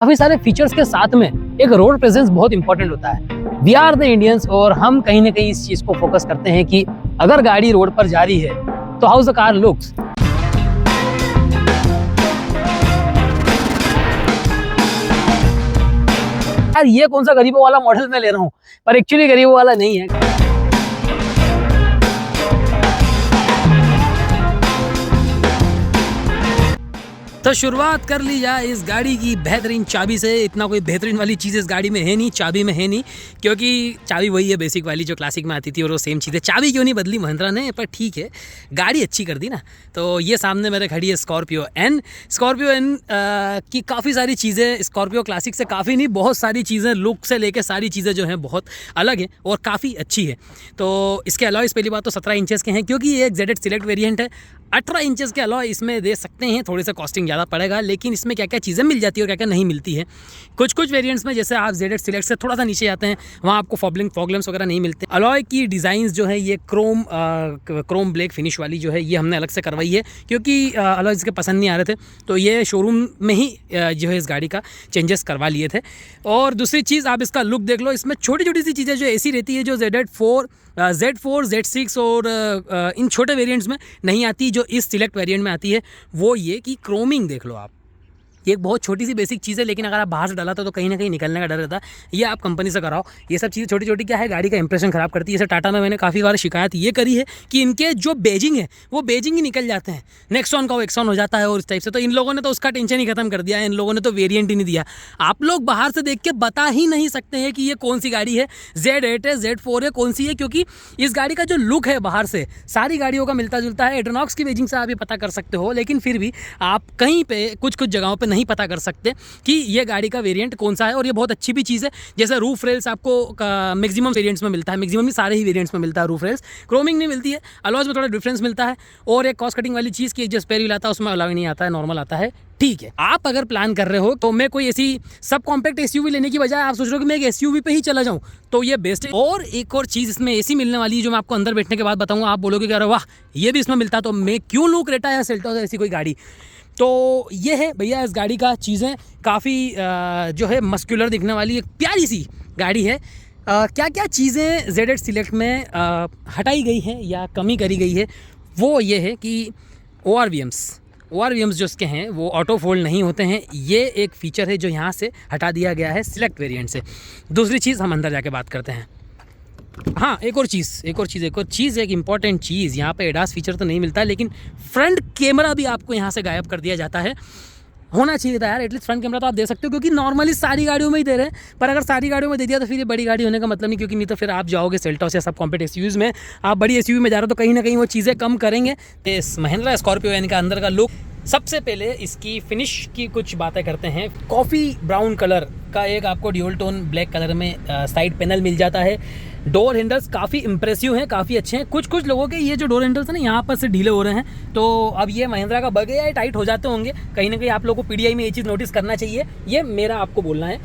काफी सारे फीचर्स के साथ में एक रोड प्रेजेंस बहुत इंपॉर्टेंट होता है। वी आर द इंडियंस और हम कहीं ना कहीं इस चीज को फोकस करते हैं कि अगर गाड़ी रोड पर जा रही है तो हाउ द कार लुक्स। यार ये कौन सा गरीबों वाला मॉडल मैं ले रहा हूँ, पर एक्चुअली गरीबों वाला नहीं है। तो शुरुआत कर ली जाए इस गाड़ी की बेहतरीन चाबी से। इतना कोई बेहतरीन वाली चीज़ इस गाड़ी में है नहीं, चाबी में है नहीं, क्योंकि चाबी वही है बेसिक वाली जो क्लासिक में आती थी और वो सेम चीज़ है। चाबी क्यों नहीं बदली महिंद्रा ने, पर ठीक है गाड़ी अच्छी कर दी ना। तो ये सामने मेरे खड़ी है स्कॉर्पियो एन। स्कॉर्पियो एन की काफ़ी सारी चीज़ें स्कॉर्पियो क्लासिक से काफ़ी नहीं, बहुत सारी चीज़ें लुक से लेकर सारी चीज़ें जो हैं बहुत अलग हैं और काफ़ी अच्छी है। तो इसके अलॉयस पहली बात तो 17 इंचेस के हैं, क्योंकि ये एक ZX सिलेक्ट वेरिएंट है। 18 इंचेस के अलॉय इसमें दे सकते हैं, थोड़ी सा कॉस्टिंग ज़्यादा पड़ेगा, लेकिन इसमें क्या क्या चीज़ें मिल जाती है और क्या क्या नहीं मिलती है। कुछ वेरिएंट्स में जैसे आप ZX सिलेक्ट से थोड़ा सा नीचे जाते हैं वहाँ आपको फॉगलैम्प्स वगैरह नहीं मिलते। अलॉय की डिज़ाइंस जो है ये क्रोम ब्लैक फिनिश वाली जो है ये हमने अलग से करवाई है, क्योंकि अलॉय इसके पसंद नहीं आ रहे थे, तो ये शोरूम में ही जो है इस गाड़ी का चेंजेस करवा लिए थे। और दूसरी चीज़ आप इसका लुक देख लो, इसमें छोटी छोटी सी चीज़ें जो ऐसी रहती है जो Z4, Z6 और इन छोटे वेरिएंट्स में नहीं आती, जो इस सिलेक्ट वेरिएंट में आती है। वो ये कि क्रोमिंग देख लो आप, ये एक बहुत छोटी सी बेसिक चीज़ है, लेकिन अगर आप बाहर से डाला तो कहीं ना कहीं निकलने का डर रहता है। ये आप कंपनी से कराओ, ये सब चीज़ें छोटी छोटी क्या है गाड़ी का इंप्रेशन ख़राब करती है। जैसे टाटा में मैंने काफ़ी बार शिकायत ये करी है कि इनके जो बेजिंग है वो बेजिंग ही निकल जाते हैं, नेक्सॉन का वो एक्सॉन हो जाता है और इस टाइप से। तो इन लोगों ने तो उसका टेंशन ही खत्म कर दिया है, इन लोगों ने तो वेरियंट ही नहीं दिया। आप लोग बाहर से देख के बता ही नहीं सकते हैं कि ये कौन सी गाड़ी है, Z8 है, Z4 है, कौन सी है, क्योंकि इस गाड़ी का जो लुक है बाहर से सारी गाड़ियों का मिलता जुलता है। एड्रोनॉक्स की बेजिंग से आप ये पता कर सकते हो, लेकिन फिर भी आप कहीं पे कुछ जगहों पे नहीं पता कर सकते कि ये गाड़ी का वेरिएंट कौन सा है। और ये बहुत अच्छी भी चीज़ है, जैसे रूफ रेल्स आपको मैक्सिमम वेरिएंट्स में मिलता है, मैक्सिमम नहीं सारे ही वेरिएंट्स में मिलता है रूफ रेल्स, क्रोमिंग नहीं मिलती है। अलॉयज में थोड़ा डिफरेंस मिलता है। और एक कॉस्ट कटिंग वाली चीज़ की जो स्पेयर व्हील आता है उसमें अलॉय नहीं आता है, नॉर्मल आता है। ठीक है, आप अगर प्लान कर रहे हो तो मैं कोई ऐसी सब कॉम्पैक्ट एसयूवी लेने की बजाय आप सोच रहे हो कि मैं एक एसयूवी पे ही चला जाऊं, तो ये बेस्ट है। और एक और चीज़ इसमें ऐसी मिलने वाली है जो मैं आपको अंदर बैठने के बाद बताऊंगा। आप बोलोगे कि अरे वाह ये भी इसमें मिलता, तो मैं क्यों लूँ क्रेटा या सेल्टोस ऐसी कोई गाड़ी। तो ये है भैया इस गाड़ी का चीज़ें काफ़ी जो है मस्कुलर दिखने वाली एक प्यारी सी गाड़ी है। क्या क्या चीज़ें ZX सिलेक्ट में हटाई गई हैं या कमी करी गई है, वो ये है कि ORVMs जो इसके हैं वो ऑटो फोल्ड नहीं होते हैं। ये एक फ़ीचर है जो यहाँ से हटा दिया गया है सिलेक्ट वेरिएंट से। दूसरी चीज़ हम अंदर जाके बात करते हैं। हाँ, एक और चीज़ एक इंपॉर्टेंट चीज़, यहाँ पे एडास फीचर तो नहीं मिलता, लेकिन फ्रंट कैमरा भी आपको यहाँ से गायब कर दिया जाता है। होना चाहिए था यार, एटलीस्ट फ्रंट कैमरा तो आप दे सकते हो, क्योंकि नॉर्मली सारी गाड़ियों में ही दे रहे हैं। पर अगर सारी गाड़ियों में दे दिया तो फिर ये बड़ी गाड़ी होने का मतलब नहीं, क्योंकि नहीं तो फिर आप जाओगे सेल्टॉस या सब कॉम्पैक्ट एसयूवीज़ में, आप बड़ी एसयूवी में जा रहे हो तो कहीं ना कहीं वो चीज़ें कम करेंगे। तो इस महिंद्रा स्कॉर्पियो एन का अंदर का लुक, सबसे पहले इसकी फिनिश की कुछ बातें करते हैं। कॉफ़ी ब्राउन कलर का एक आपको ड्यूल टोन ब्लैक कलर में साइड पैनल मिल जाता है। डोर हैंडल्स काफ़ी इंप्रेसिव हैं, काफ़ी अच्छे हैं। कुछ लोगों के ये जो डोर हैंडल्स हैं ना यहाँ पर से ढीले हो रहे हैं, तो अब ये महिंद्रा का बग है या टाइट हो जाते होंगे। कहीं ना कहीं आप लोगों को PDI में ये चीज़ नोटिस करना चाहिए, ये मेरा आपको बोलना है।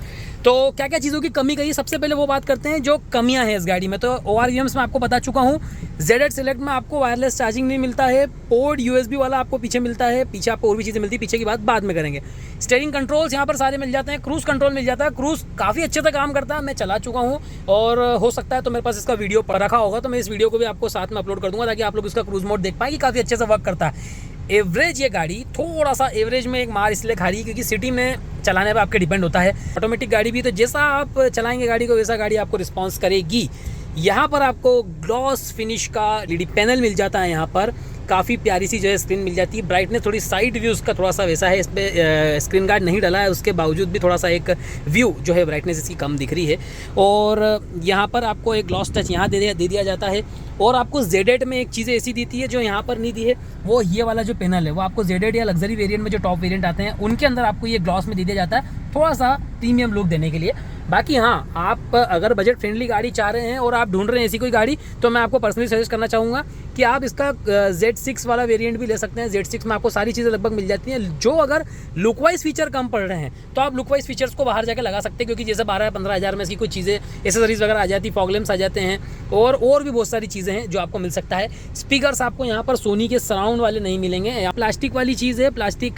तो क्या क्या चीज़ों की कमी गई है, सबसे पहले वो बात करते हैं जो कमियां हैं इस गाड़ी में। तो ORVMs में आपको बता चुका हूँ। ZX सिलेक्ट में आपको वायरलेस चार्जिंग नहीं मिलता है, पोर्ट USB वाला आपको पीछे मिलता है। पीछे आपको और भी चीज़ें मिलती है, पीछे की बात बाद में करेंगे। स्टीयरिंग कंट्रोल्स यहाँ पर सारे मिल जाते हैं, क्रूज़ कंट्रोल मिल जाता है। क्रूज़ काफ़ी अच्छे से काम करता है, मैं चला चुका हूँ और हो सकता है तो मेरे पास इसका वीडियो रखा होगा, तो मैं इस वीडियो को भी आपको साथ में अपलोड कर दूंगा ताकि आप लोग इसका क्रूज़ मोड देख पाए कि काफ़ी अच्छे से वर्क करता है। एवरेज ये गाड़ी थोड़ा सा एवरेज में एक मार इसलिए खा रही है क्योंकि सिटी में चलाने पर आपके डिपेंड होता है। ऑटोमेटिक गाड़ी भी तो जैसा आप चलाएंगे गाड़ी को वैसा गाड़ी आपको रिस्पॉन्स करेगी। यहाँ पर आपको ग्लॉस फिनिश का LED पैनल मिल जाता है, यहाँ पर काफ़ी प्यारी सी जो है स्क्रीन मिल जाती है। ब्राइटनेस थोड़ी साइड व्यू उसका थोड़ा सा वैसा है, इस पर स्क्रीन गार्ड नहीं डला है, उसके बावजूद भी थोड़ा सा एक व्यू जो है ब्राइटनेस इसकी कम दिख रही है। और यहाँ पर आपको एक ग्लॉस टच यहाँ दे दिया जाता है। और आपको Z8 में एक चीज़ ऐसी दी थी है जो यहाँ पर नहीं दी है, वो ये वाला जो पैनल है वो आपको Z8 या लग्जरी वेरिएंट में जो टॉप वेरिएंट आते हैं उनके अंदर आपको ये ग्लॉस में दे दिया जाता है, थोड़ा सा प्रीमियम लुक देने के लिए। बाकी हाँ, आप अगर बजट फ्रेंडली गाड़ी चाह रहे हैं और आप ढूंढ रहे हैं ऐसी कोई गाड़ी, तो मैं आपको पर्सनली सजेस्ट करना चाहूँगा कि आप इसका Z6 वाला वेरिएंट भी ले सकते हैं। Z6 में आपको सारी चीज़ें लगभग मिल जाती हैं। जो अगर लुक वाइज फीचर कम पड़ रहे हैं तो आप लुक वाइज फीचर्स को बाहर जाकर लगा सकते हैं, क्योंकि जैसे 12-15 हज़ार में इसकी कुछ चीज़ें एसेसरीज वगैरह आ जाती, फॉगलैम्प्स आ जाते हैं और भी बहुत सारी चीज़ें हैं जो आपको मिल सकता है। स्पीकर्स आपको यहाँ पर सोनी के सराउंड वाले नहीं मिलेंगे, प्लास्टिक वाली चीज़ है, प्लास्टिक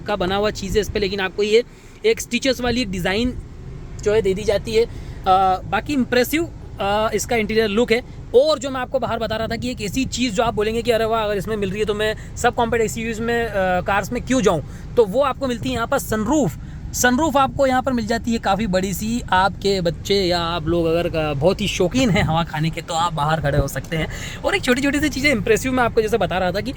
का बना हुआ चीज़ है इस पर, लेकिन आपको ये एक स्टिचेस वाली एक डिज़ाइन जो है दे दी जाती है। बाकी इम्प्रेसिव इसका इंटीरियर लुक है। और जो मैं आपको बाहर बता रहा था कि एक ऐसी चीज़ जो आप बोलेंगे कि अरे वाह, अगर इसमें मिल रही है तो मैं सब कॉम्पैक्ट एसयूवीज में कार्स में क्यों जाऊं, तो वो आपको मिलती है यहाँ पर सनरूफ आपको यहाँ पर मिल जाती है काफ़ी बड़ी सी। आपके बच्चे या आप लोग अगर बहुत ही शौकीन हैं हवा खाने के तो आप बाहर खड़े हो सकते हैं। और एक छोटी छोटी सी चीज़ें इंप्रेसिव मैं आपको जैसे बता रहा था कि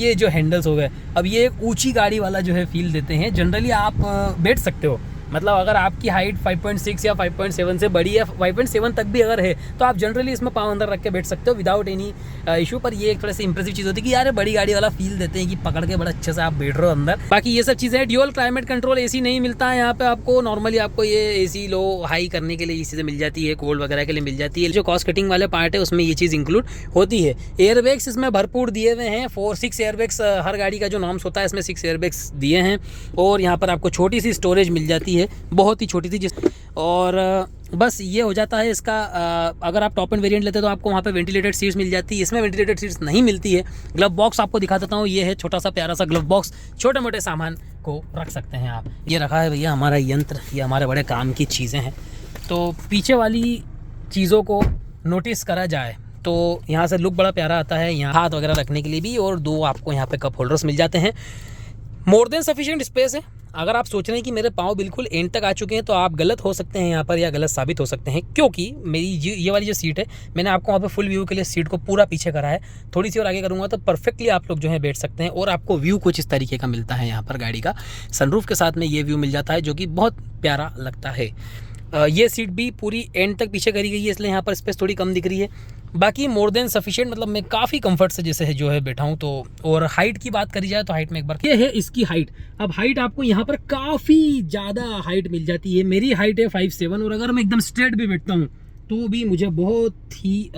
ये जो हैंडल्स हो गए, अब ये एक ऊंची गाड़ी वाला जो है फील देते हैं। जनरली आप बैठ सकते हो, मतलब अगर आपकी हाइट 5.6 या 5.7 से बड़ी है, 5.7 तक भी अगर है तो आप जनरली इसमें पाँव अंदर रख के बैठ सकते हो विदाउट एनी इशू। पर ये एक थोड़ा सी इंप्रेसिव चीज़ होती है कि यार बड़ी गाड़ी वाला फील देते हैं कि पकड़ के बड़ा अच्छे से आप बैठ रहे हो अंदर। बाकी ये सब चीज़ें, ड्यूअल क्लाइमेट कंट्रोल एसी नहीं मिलता है यहाँ पे आपको। नॉर्मली आपको ये एसी लो हाई करने के लिए ये चीज़ें मिल जाती है, कोल्ड वगैरह के लिए मिल जाती है। जो कॉस्ट कटिंग वाले पार्ट है उसमें ये चीज़ इंक्लूड होती है। एयरबैग्स इसमें भरपूर दिए हुए हैं, 4-6 एयरबैग्स हर गाड़ी का जो नॉर्म्स होता है इसमें 6 एयरबैग्स दिए हैं। और यहाँ पर आपको छोटी सी स्टोरेज मिल जाती है, बहुत ही छोटी सी और बस ये हो जाता है इसका। अगर आप टॉप एंड वेरिएंट लेते हैं तो आपको वहाँ पे वेंटिलेटेड सीट्स मिल जाती है, इसमें वेंटिलेटेड सीट्स नहीं मिलती है। ग्लव बॉक्स आपको दिखा देता हूँ, ये है छोटा सा प्यारा सा ग्लव बॉक्स, छोटे मोटे सामान को रख सकते हैं आप। ये रखा है भैया हमारा यंत्र, ये हमारे बड़े काम की चीज़ें हैं। तो पीछे वाली चीज़ों को नोटिस करा जाए तो यहाँ से लुक बड़ा प्यारा आता है, यहाँ हाथ वगैरह रखने के लिए भी, और 2 आपको यहाँ पे कप होल्डर्स मिल जाते हैं। मोर देन सफिशिएंट स्पेस है। अगर आप सोच रहे हैं कि मेरे पाँव बिल्कुल एंड तक आ चुके हैं तो आप गलत हो सकते हैं यहाँ पर, या गलत साबित हो सकते हैं, क्योंकि मेरी ये वाली जो सीट है, मैंने आपको वहाँ पे फुल व्यू के लिए सीट को पूरा पीछे करा है। थोड़ी सी और आगे करूँगा तो परफेक्टली आप लोग जो है बैठ सकते हैं। और आपको व्यू कुछ इस तरीके का मिलता है यहाँ पर गाड़ी का, सनरूफ के साथ में ये व्यू मिल जाता है जो कि बहुत प्यारा लगता है। ये सीट भी पूरी एंड तक पीछे करी गई है, इसलिए यहाँ पर स्पेस थोड़ी कम दिख रही है। बाकी मोर देन सफिशिएंट, मतलब मैं काफ़ी कंफर्ट से जैसे है जो है बैठा हूँ। तो और हाइट की बात करी जाए तो हाइट में एक बार ये है इसकी हाइट। अब हाइट आपको यहाँ पर काफ़ी ज़्यादा हाइट मिल जाती है। मेरी हाइट है 5'7", और अगर मैं एकदम स्ट्रेट भी बैठता हूँ तो भी मुझे बहुत ही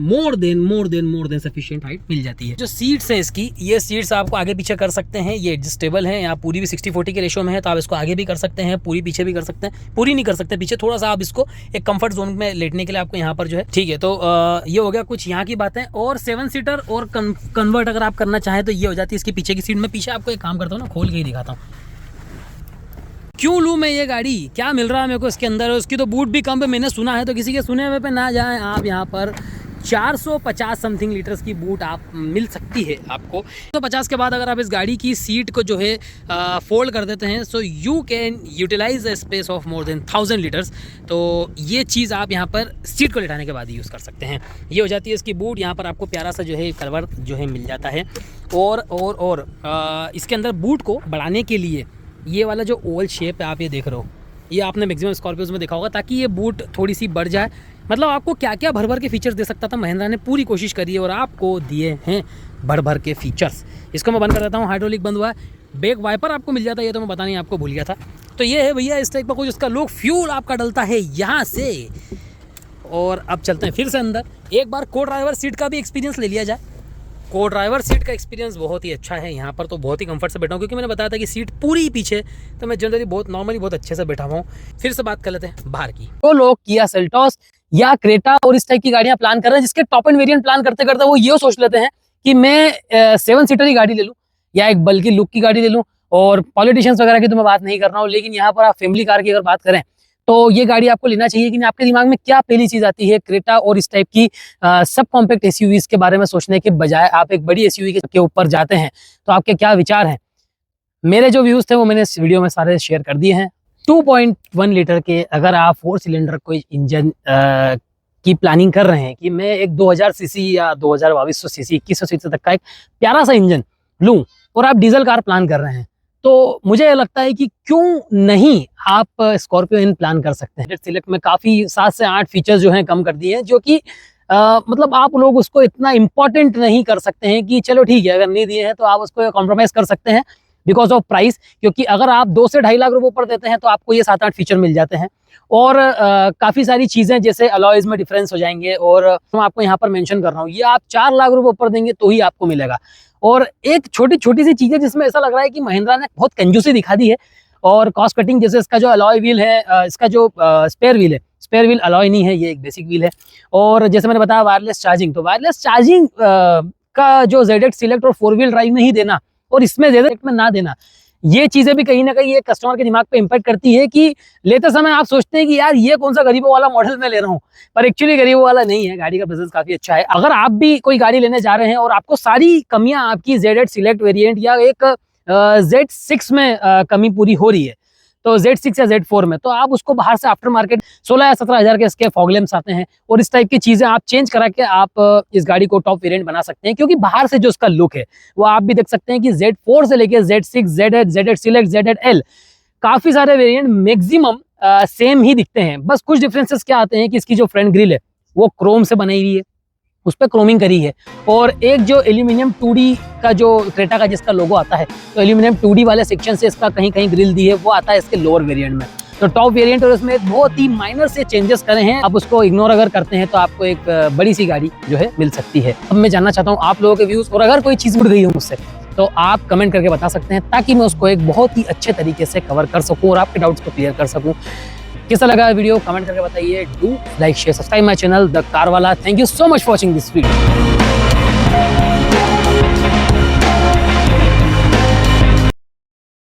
मोर देन सफिशिएंट हाइट मिल जाती है। जो सीट्स हैं इसकी, ये सीट्स आपको आगे पीछे कर सकते हैं, ये एडजस्टेबल हैं। यहाँ पूरी भी 60-40 के रेशो में है तो आप इसको आगे भी कर सकते हैं, पूरी पीछे भी कर सकते हैं। पूरी नहीं कर सकते पीछे, थोड़ा सा आप इसको एक कंफर्ट जोन में लेटने के लिए आपको यहाँ पर जो है, ठीक है। तो ये हो गया कुछ यहाँ की बातें। और 7 सीटर और कन्वर्ट अगर आप करना चाहें तो ये हो जाती है इसकी पीछे की सीट में। पीछे आपको एक काम करता हूँ ना, खोल के ही दिखाता हूँ। क्यों लूँ मैं ये गाड़ी, क्या मिल रहा है मेरे को इसके अंदर। उसकी तो बूट भी कम है, मैंने सुना है, तो किसी के सुने हुए पे ना जाएं आप। यहाँ पर 450 समथिंग लीटर्स की बूट आप मिल सकती है आपको। तो 50 के बाद अगर आप इस गाड़ी की सीट को जो है फोल्ड कर देते हैं, so you can utilise the space of more than 1000 litres. तो ये चीज़ आप यहाँ पर सीट को लेटाने के बाद यूज़ कर सकते हैं। ये हो जाती है इसकी बूट। यहाँ पर आपको प्यारा सा जो है कवर जो है मिल जाता है। और इसके अंदर बूट को बढ़ाने के लिए ये वाला जो ओवल शेप है आप ये देख रहे हो, ये आपने मैक्सिमम स्कॉर्पियोज में देखा होगा, ताकि ये बूट थोड़ी सी बढ़ जाए। मतलब आपको क्या क्या भर भर के फीचर्स दे सकता था, महिंद्रा ने पूरी कोशिश करी है और आपको दिए हैं भर भर के फीचर्स। इसको मैं बंद कर देता हूँ, हाइड्रोलिक बंद हुआ है। बैक वाइपर आपको मिल जाता है, ये तो मैं बताना ही आपको भूल गया था। तो ये है भैया इस टाइप का कुछ इसका लुक। फ्यूल आपका डलता है यहाँ से। और अब चलते हैं फिर से अंदर, एक बार को ड्राइवर सीट का भी एक्सपीरियंस ले लिया जाए। को ड्राइवर सीट का एक्सपीरियंस बहुत ही अच्छा है। यहाँ पर तो बहुत ही कंफर्ट से बैठा हूँ, क्योंकि मैंने बताया था कि सीट पूरी पीछे, तो मैं जनरली नॉर्मली बहुत अच्छे से बैठा हुआ हूँ। फिर से बात कर लेते हैं बाहर की। तो लोग किया सेल्टॉस या क्रेटा और इस टाइप की गाड़ियां प्लान कर रहे हैं, जिसके टॉप एंड वेरिएंट प्लान करते करते वो ये सोच लेते हैं कि मैं 7 सीटर की गाड़ी ले लूँ या एक बल्कि लुक की गाड़ी ले लूँ। और पॉलिटिशियंस वगैरह की तो मैं बात नहीं कर रहा हूँ, लेकिन यहाँ पर आप फैमिली कार की अगर बात करें तो ये गाड़ी आपको लेना चाहिए कि नहीं। आपके दिमाग में क्या पहली चीज आती है क्रेटा और इस टाइप की सब कॉम्पैक्ट एसयूवीज के बारे में सोचने के बजाय आप एक बड़ी एसयूवी के ऊपर जाते हैं, तो आपके क्या विचार हैं? मेरे जो व्यूज थे वो मैंने इस वीडियो में सारे शेयर कर दिए हैं। 2.1 लीटर के अगर आप 4 सिलेंडर कोई इंजन की प्लानिंग कर रहे हैं कि मैं एक 2000 सीसी या 2200 सीसी 2100 सीसी तक का एक प्यारा सा इंजन लूं, और आप डीजल कार प्लान कर रहे हैं, तो मुझे लगता है कि क्यों नहीं आप स्कॉर्पियो इन प्लान कर सकते हैं। सिलेक्ट में काफ़ी 7 से 8 फीचर्स जो हैं कम कर दिए हैं, जो कि मतलब आप लोग उसको इतना इम्पोर्टेंट नहीं कर सकते हैं कि चलो ठीक है अगर नहीं दिए हैं तो आप उसको कॉम्प्रोमाइज़ कर सकते हैं बिकॉज ऑफ प्राइस। क्योंकि अगर आप 2 से 2.5 लाख रुपए ऊपर देते हैं तो आपको ये 7-8 फीचर मिल जाते हैं। और काफ़ी सारी चीज़ें जैसे अलॉयज में डिफरेंस हो जाएंगे, और मैं आपको यहाँ पर मेंशन कर रहा हूँ, ये आप 4 लाख रुपए ऊपर देंगे तो ही आपको मिलेगा। और एक छोटी छोटी सी चीज़ें जिसमें ऐसा लग रहा है कि महिंद्रा ने बहुत कंजूसी दिखा दी है और कॉस्ट कटिंग, जैसे इसका जो अलॉय व्हील है, इसका जो स्पेयर व्हील है, स्पेयर व्हील अलॉय नहीं है, ये एक बेसिक व्हील है। और जैसे मैंने बताया वायरलेस चार्जिंग, तो वायरलेस चार्जिंग का जो ZX सिलेक्ट और 4 व्हील ड्राइव में ही देना और इसमें ZX में ना देना, ये चीजें भी कहीं ना कहीं एक कस्टमर के दिमाग पे इम्पैक्ट करती है कि लेते समय आप सोचते हैं कि यार ये कौन सा गरीबों वाला मॉडल मैं ले रहा हूँ, पर एक्चुअली गरीबों वाला नहीं है। गाड़ी का बिजनेस काफी अच्छा है। अगर आप भी कोई गाड़ी लेने जा रहे हैं और आपको सारी कमियां आपकी Z8 सिलेक्ट वेरिएंट या एक Z6 में कमी पूरी हो रही है, तो Z6 या Z4 में, तो आप उसको बाहर से आफ्टर मार्केट 16 या 17 हज़ार के इसके फॉग लैंप्स आते हैं और इस टाइप की चीजें आप चेंज करा के आप इस गाड़ी को टॉप वेरिएंट बना सकते हैं। क्योंकि बाहर से जो इसका लुक है वो आप भी देख सकते हैं कि Z4 से लेके Z6, Z8, Z8 select, Z8 L काफी सारे वेरिएंट मैक्सिमम सेम ही दिखते हैं। बस कुछ डिफरेंसेस क्या आते हैं कि इसकी जो फ्रंट ग्रिल है वो क्रोम से बनाई हुई है, उस पर क्रोमिंग करी है, और एक जो एल्यूमिनियम 2D का जो क्रेटा का जिसका लोगो आता है, तो एल्यूमिनियम 2D वाले सेक्शन से इसका कहीं कहीं ग्रिल दी है, वो आता है इसके लोअर वेरिएंट में। तो टॉप वेरिएंट और इसमें बहुत ही माइनर से चेंजेस करे हैं। आप उसको इग्नोर अगर करते हैं तो आपको एक बड़ी सी गाड़ी जो है मिल सकती है। अब मैं जानना चाहता हूँ आप लोगों के व्यूज, और अगर कोई चीज़ उड़ गई हो मुझसे तो आप कमेंट करके बता सकते हैं, ताकि मैं उसको एक बहुत ही अच्छे तरीके से कवर कर सकूँ और आपके डाउट्स को क्लियर कर सकूँ। कैसा लगा वीडियो कमेंट करके बताइए। Do like share subscribe my channel the car वाला। Thank you so much for watching this video.